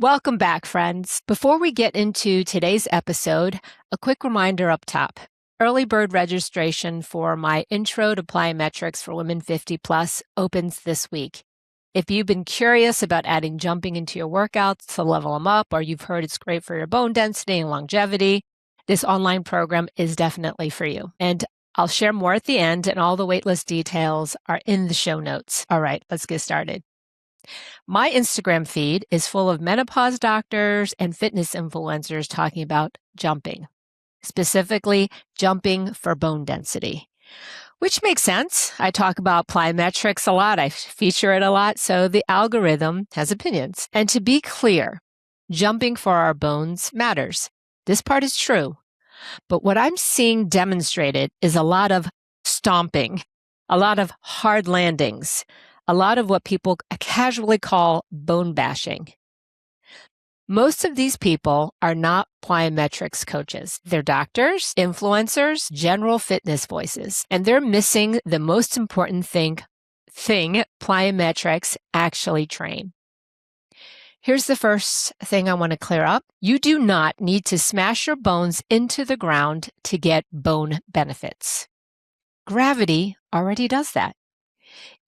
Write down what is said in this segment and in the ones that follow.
Welcome back, friends. Before we get into today's episode, a quick reminder up top. Early bird registration for my Intro to Plyometrics for Women 50 Plus opens this week. If you've been curious about adding jumping into your workouts to level them up, or you've heard it's great for your bone density and longevity, this online program is definitely for you. And I'll share more at the end, and all the waitlist details are in the show notes. All right, let's get started. My Instagram feed is full of menopause doctors and fitness influencers talking about jumping, specifically jumping for bone density, which makes sense. I talk about plyometrics a lot. I feature it a lot. So the algorithm has opinions. And to be clear, jumping for our bones matters. This part is true. But what I'm seeing demonstrated is a lot of stomping, a lot of hard landings, a lot of what people casually call bone bashing. Most of these people are not plyometrics coaches. They're doctors, influencers, general fitness voices, and they're missing the most important thing plyometrics actually train. Here's the first thing I want to clear up. You do not need to smash your bones into the ground to get bone benefits. Gravity already does that.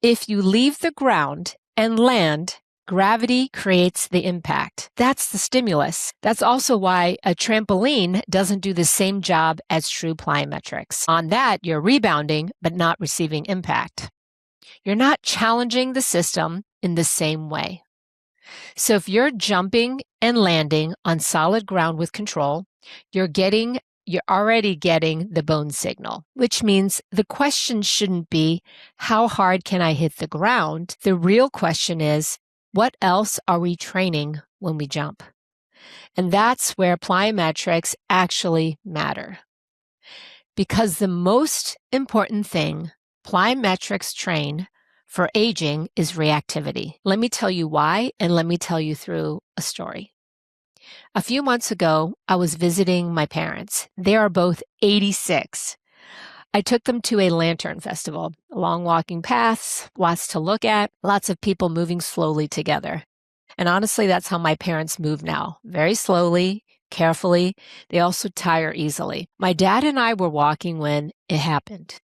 If you leave the ground and land, gravity creates the impact. That's the stimulus. That's also why a trampoline doesn't do the same job as true plyometrics. On that, you're rebounding, but not receiving impact. You're not challenging the system in the same way. So if you're jumping and landing on solid ground with control, you're already getting the bone signal, which means the question shouldn't be, how hard can I hit the ground? The real question is, what else are we training when we jump? And that's where plyometrics actually matter. Because the most important thing plyometrics train for aging is reactivity. Let me tell you why, and let me tell you through a story. A few months ago, I was visiting my parents. They are both 86. I took them to a lantern festival, long walking paths, lots to look at, lots of people moving slowly together. And honestly, that's how my parents move now, very slowly, carefully. They also tire easily. My dad and I were walking when it happened.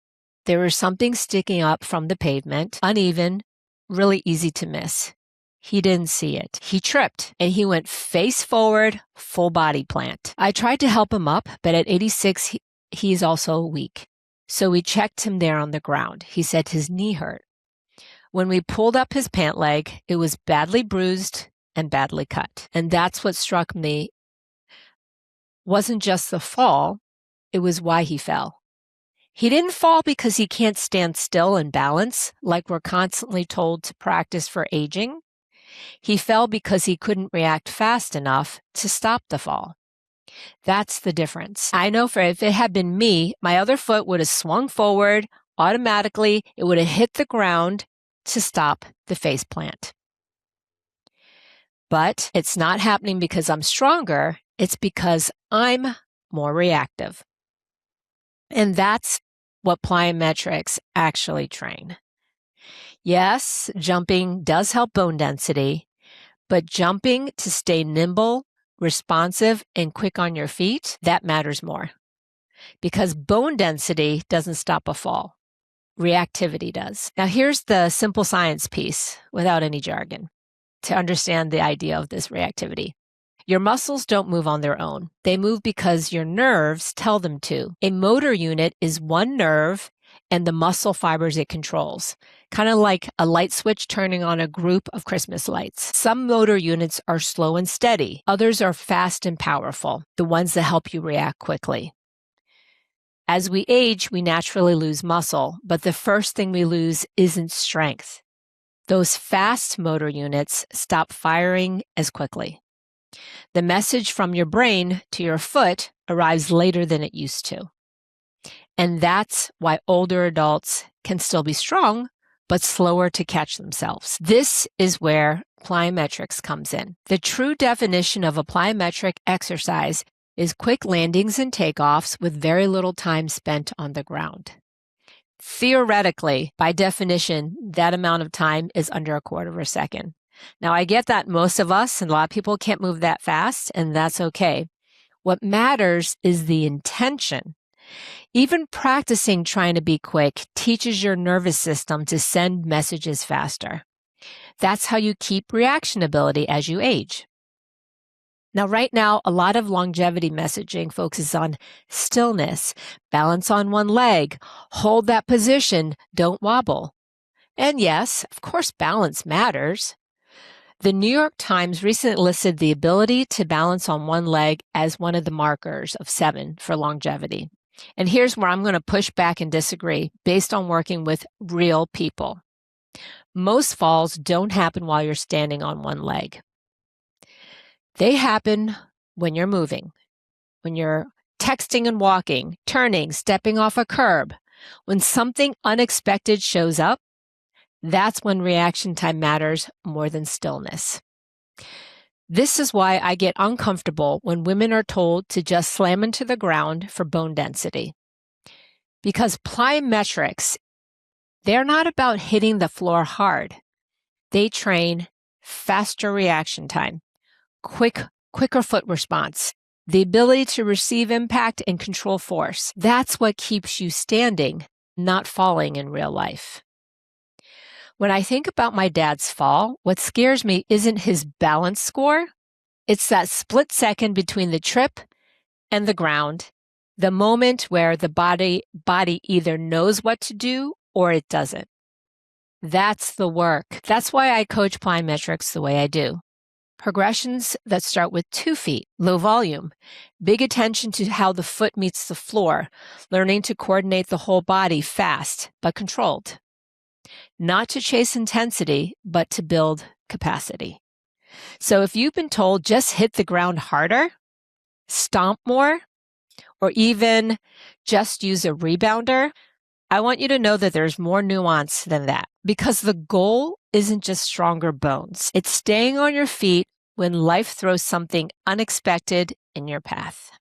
There was something sticking up from the pavement, uneven, really easy to miss. He didn't see it. He tripped and he went face forward, full body plant. I tried to help him up, but at 86, he's also weak. So we checked him there on the ground. He said his knee hurt. When we pulled up his pant leg, it was badly bruised and badly cut. And that's what struck me. Wasn't just the fall, it was why he fell. He didn't fall because he can't stand still and balance, like we're constantly told to practice for aging. He fell because he couldn't react fast enough to stop the fall. That's the difference. I know if it had been me, my other foot would have swung forward automatically. It would have hit the ground to stop the face plant. But it's not happening because I'm stronger. It's because I'm more reactive. And that's what plyometrics actually train. Yes, jumping does help bone density, but jumping to stay nimble, responsive, and quick on your feet, that matters more. Because bone density doesn't stop a fall. Reactivity does. Now here's the simple science piece without any jargon to understand the idea of this reactivity. Your muscles don't move on their own. They move because your nerves tell them to. A motor unit is one nerve and the muscle fibers it controls, kind of like a light switch turning on a group of Christmas lights. Some motor units are slow and steady. Others are fast and powerful, the ones that help you react quickly. As we age, we naturally lose muscle, but the first thing we lose isn't strength. Those fast motor units stop firing as quickly. The message from your brain to your foot arrives later than it used to. And that's why older adults can still be strong, but slower to catch themselves. This is where plyometrics comes in. The true definition of a plyometric exercise is quick landings and takeoffs with very little time spent on the ground. Theoretically, by definition, that amount of time is under a quarter of a second. Now, I get that most of us and a lot of people can't move that fast, and that's okay. What matters is the intention. Even practicing trying to be quick teaches your nervous system to send messages faster. That's how you keep reaction ability as you age. Now, right now, a lot of longevity messaging focuses on stillness, balance on one leg, hold that position, don't wobble. And yes, of course, balance matters. The New York Times recently listed the ability to balance on one leg as one of the markers of 7 for longevity. And here's where I'm going to push back and disagree based on working with real people. Most falls don't happen while you're standing on one leg. They happen when you're moving, when you're texting and walking, turning, stepping off a curb. When something unexpected shows up, that's when reaction time matters more than stillness. This is why I get uncomfortable when women are told to just slam into the ground for bone density. Because plyometrics, they're not about hitting the floor hard. They train faster reaction time, quicker foot response, the ability to receive impact and control force. That's what keeps you standing, not falling in real life. When I think about my dad's fall, what scares me isn't his balance score. It's that split second between the trip and the ground, the moment where the body either knows what to do or it doesn't. That's the work. That's why I coach plyometrics the way I do. Progressions that start with 2 feet, low volume, big attention to how the foot meets the floor, learning to coordinate the whole body fast but controlled. Not to chase intensity, but to build capacity. So if you've been told just hit the ground harder, stomp more, or even just use a rebounder, I want you to know that there's more nuance than that, because the goal isn't just stronger bones. It's staying on your feet when life throws something unexpected in your path.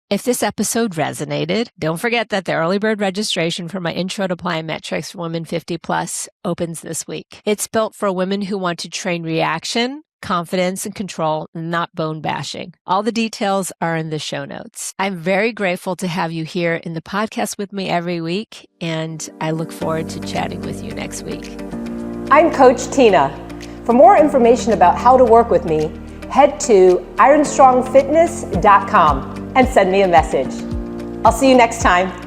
If this episode resonated, don't forget that the early bird registration for my Intro to Plyometrics for Women 50 Plus opens this week. It's built for women who want to train reaction, confidence, and control, not bone bashing. All the details are in the show notes. I'm very grateful to have you here in the podcast with me every week, and I look forward to chatting with you next week. I'm Coach Tina. For more information about how to work with me, head to ironstrongfitness.com and send me a message. I'll see you next time.